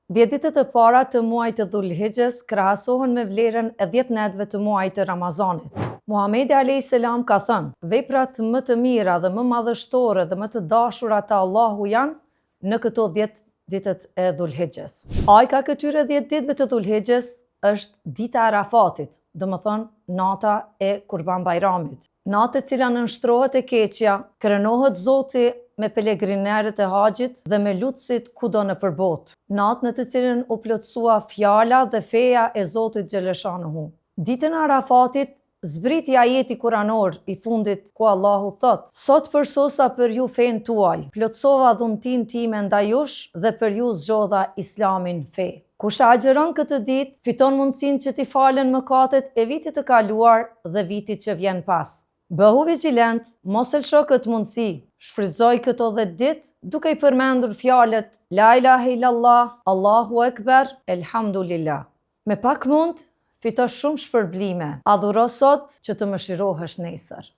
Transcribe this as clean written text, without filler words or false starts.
10 ditët e para të muajit të Dhul-Hijhes krahasohen me vlerën e 10 netëve të muajit të Ramazanit. Muhamedi a.s. ka thënë, veprat më të mira dhe më madhështore dhe më të dashura te Allahu janë në këto 10 ditët e Dhul-Hijhes. Ajka këtyre 10 ditëve të Dhul-Hijhes është dita e Arafatit, domethënë nata e Kurban Bajramit. Natë e cila nënshtrohet e keqja, krenohet Zoti me pelegrinerët e haxhit dhe me lutësit kudo nëpër botë. Natë në të cilën u plotësua fjala dhe feja e Zotit xhaleshanuhu. Ditën e Arafatit zbriti ajeti kuranor i fundit ku Allahu thot: "Sot përsosa për ju fen tuaj, plotësova dhuntin time ndaj jush dhe për ju zgjodha Islamin fe." Kush agjeron këtë ditë, fiton mundësinë që t'i falen mëkatet e vitit të kaluar dhe vitit që vjen pas. Bëhu vigjilent, mos e lsho këtë mundësi. Shfrytëzoj këto 10 ditë duke i përmendur fjalët La ilaha illallah, Allahu Ekber, Elhamdulillah. Me pak mund, fito shumë shpërblime. Adhuro sot që të mëshirohesh nesër.